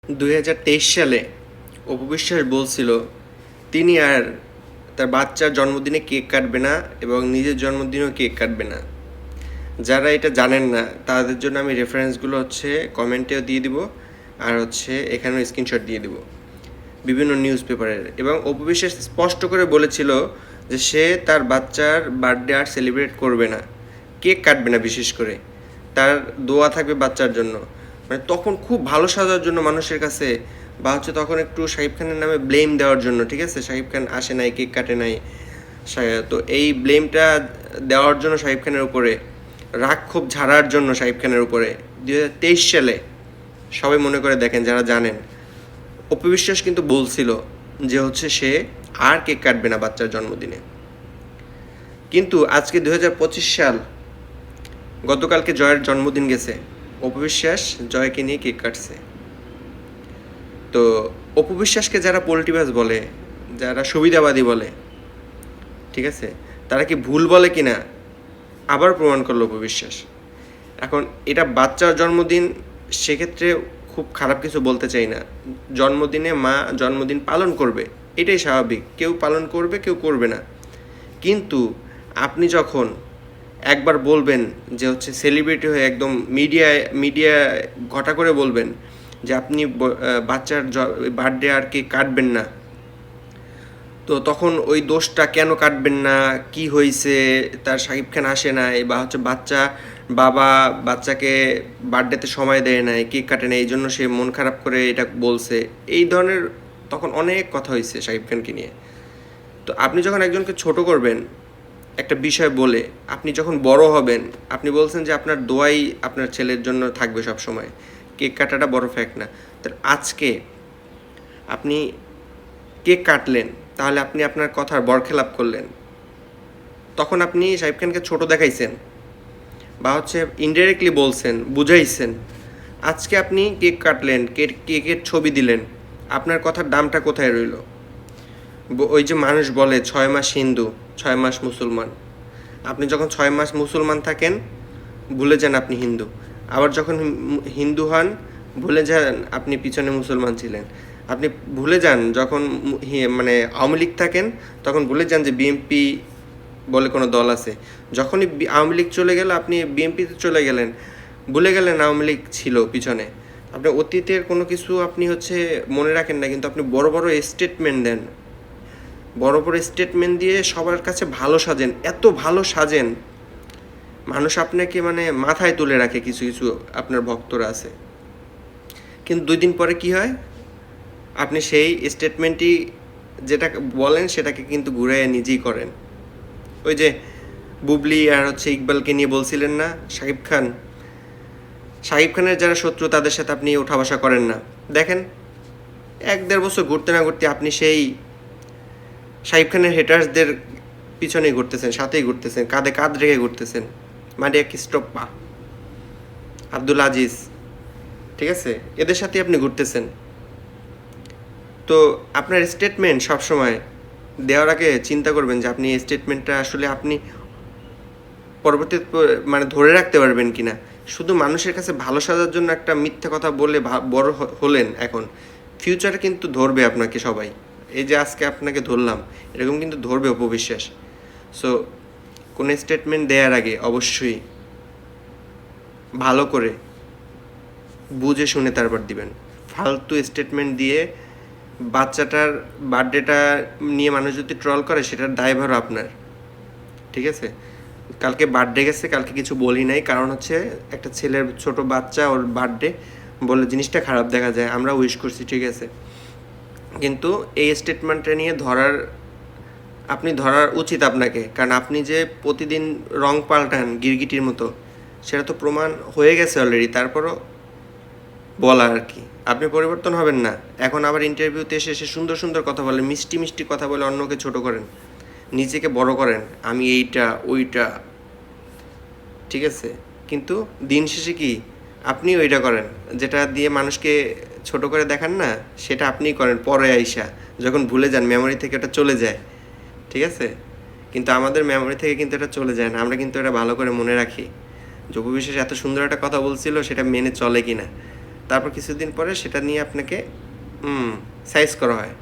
2023 সালে অপু বিশ্বাস বলছিল তিনি আর তার বাচ্চার জন্মদিনে কেক কাটবে না এবং নিজের জন্মদিনেও কেক কাটবে না। যারা এটা জানেন না তাদের জন্য আমি রেফারেন্সগুলো কমেন্টেও দিয়ে দিব, আর এখানেও স্ক্রিনশট দিয়ে দিব বিভিন্ন নিউজ পেপারের। এবং অপু বিশ্বাস স্পষ্ট করে বলেছিল যে সে তার বাচ্চার বার্থডে আর সেলিব্রেট করবে না, কেক কাটবে না, বিশেষ করে তার দোয়া থাকবে বাচ্চার জন্য। মানে তখন খুব ভালো সাজার জন্য মানুষের কাছে, বা তখন একটু শাহিব খানের নামে ব্লেম দেওয়ার জন্য, ঠিক আছে, শাহিব খান আসে নাই, কেক কাটে নাই, তো এই ব্লেমটা দেওয়ার জন্য শাহিব খানের উপরে রাগ ক্ষোভ ঝাড়ার জন্য শাহিব খানের উপরে 2023 সালে সবাই মনে করে দেখেন যারা জানেন, অপু বিশ্বাস কিন্তু বলছিল যে সে আর কেক কাটবে না বাচ্চার জন্মদিনে। কিন্তু আজকে 2025 সাল, গতকালকে জয়ের জন্মদিন গেছে, অপু বিশ্বাস জয়কে নিয়ে কেক কাটছে। তো অপু বিশ্বাসকে যারা পলিটিবাজ বলে, যারা সুবিধাবাদী বলে, ঠিক আছে, তারা কি ভুল বলে কিনা আবার প্রমাণ করলো অপু বিশ্বাস। এখন এটা বাচ্চার জন্মদিন, সেক্ষেত্রে খুব খারাপ কিছু বলতে চাই না। জন্মদিনে মা জন্মদিন পালন করবে, এটাই স্বাভাবিক, কেউ পালন করবে কেউ করবে না। কিন্তু আপনি যখন একবার বলবেন যে সেলিব্রিটি হয়ে একদম মিডিয়া ঘটা করে বলবেন যে আপনি বাচ্চার বার্থডে আর কি কাটবেন না, তো তখন ওই দোষটা কেন কাটবেন না, কি হয়েছে, তার শাকিব খান আসে নাই, বা বাবা বাচ্চাকে বার্থডেতে সময় দেয় নাই, কেক কাটে নাই, এই জন্য সে মন খারাপ করে এটা বলছে, এই ধরনের তখন অনেক কথা হয়েছে শাকিব খানকে নিয়ে। তো আপনি যখন একজনকে ছোট করবেন একটা বিষয় বলে, আপনি যখন বড় হবেন, আপনি বলছেন যে আপনার দোয়াই আপনার ছেলের জন্য থাকবে সব সময়, কেক কাটাটা বড় ফ্যাক্ট না। তো আজকে আপনি কেক কাটলেন, তাহলে আপনি আপনার কথার বরখেলাপ করলেন, তখন আপনি শাহিব খানকে ছোট দেখাইছেন, বা ইনডাইরেক্টলি বলছেন, বুঝাইছেন। আজকে আপনি কেক কাটলেন, কেকের ছবি দিলেন, আপনার কথার দামটা কোথায় রইল? ওই যে মানুষ বলে 6 মাস হিন্দু 6 মাস মুসলমান, আপনি যখন 6 মাস মুসলমান থাকেন ভুলে যান আপনি হিন্দু, আবার যখন হিন্দু হন ভুলে যান আপনি পিছনে মুসলমান ছিলেন। আপনি ভুলে যান যখন মানে আওয়ামী লীগ থাকেন, তখন ভুলে যান যে বিএনপি বলে কোনো দল আছে। যখনই আওয়ামী লীগ চলে গেল আপনি বিএনপিতে চলে গেলেন, ভুলে গেলেন আওয়ামী লীগ ছিল পিছনে। আপনি অতীতের কোনো কিছু আপনি মনে রাখেন না, কিন্তু আপনি বড় বড় স্টেটমেন্ট দেন, বড় বড় স্টেটমেন্ট দিয়ে সবার কাছে ভালো সাজেন, এত ভালো সাজেন মানুষ আপনাকে মানে মাথায় তুলে রাখে। কিছু কিছু আপনার ভক্তরা আছে, কিন্তু 2 দিন পরে কি হয়, আপনি সেই স্টেটমেন্টই যেটা বলেন সেটাকে কিন্তু ঘুরাইয়া নিজেই করেন। ওই যে বুবলি আর ইকবালকে নিয়ে বলছিলেন না, শাকিব খানের যারা শত্রু তাদের সাথে আপনি ওঠা বসা করেন না। দেখেন 1-1.5 বছর ঘুরতে না ঘুরতে আপনি সেই শাকিব খানের হেটার্সদের পিছনেই ঘুরতেছেন, সাথেই ঘুরতেছেন, কাঁধে কাঁধ রেখে ঘুরতেছেন। মারিয়া কিস্টোপ্পা, আব্দুল আজিজ, ঠিক আছে, এদের সাথে আপনি ঘুরতেছেন। তো আপনার স্টেটমেন্ট সবসময় দেওয়ার আগে চিন্তা করবেন যে আপনি এই স্টেটমেন্টটা আসলে আপনি পরবর্তীতে মানে ধরে রাখতে পারবেন কিনা। শুধু মানুষের কাছে ভালো সাজার জন্য একটা মিথ্যা কথা বলে বড় হলেন, এখন ফিউচারে কিন্তু ধরবে আপনাকে সবাই। এই যে আজকে আপনাকে ধরলাম, এরকম কিন্তু ধরবে অপু বিশ্বাস। সো কোনো স্টেটমেন্ট দেওয়ার আগে অবশ্যই ভালো করে বুঝে শুনে তারপর দিবেন। ফালতু স্টেটমেন্ট দিয়ে বাচ্চাটার বার্থডেটা নিয়ে মানুষ যদি ট্রল করে, সেটার দায়ভারও আপনার, ঠিক আছে। কালকে বার্থডে গেছে, কালকে কিছু বলি নাই, কারণ একটা ছেলের ছোট বাচ্চা, ওর বার্থডে বলে জিনিসটা খারাপ দেখা যায়, আমরা উইশ করছি, ঠিক আছে, কিন্তু এই স্টেটমেন্টটা নিয়ে ধরার উচিত আপনাকে, কারণ আপনি যে প্রতিদিন রং পাল্টান গিরগিটির মতো, সেটা তো প্রমাণ হয়ে গেছে অলরেডি। তারপরও বলা আর কি, আপনি পরিবর্তন হবেন না। এখন আবার ইন্টারভিউতে এসে সুন্দর সুন্দর কথা বলেন, মিষ্টি মিষ্টি কথা বলে অন্যকে ছোট করেন, নিজেকে বড় করেন, আমি এইটা ওইটা, ঠিক আছে, কিন্তু দিন শেষে কি আপনি ওইটা করেন যেটা দিয়ে মানুষকে ছোট করে দেখান না, সেটা আপনিই করেন পরে আইসা, যখন ভুলে যান, মেমোরি থেকে ওটা চলে যায়, ঠিক আছে। কিন্তু আমাদের মেমোরি থেকে কিন্তু এটা চলে যায় না, আমরা কিন্তু এটা ভালো করে মনে রাখি। অপু বিশ্বাস এত সুন্দর একটা কথা বলছিল, সেটা মেনে চলে কিনা। তারপর কিছুদিন পরে সেটা নিয়ে আপনাকে সাইজ করা হয়।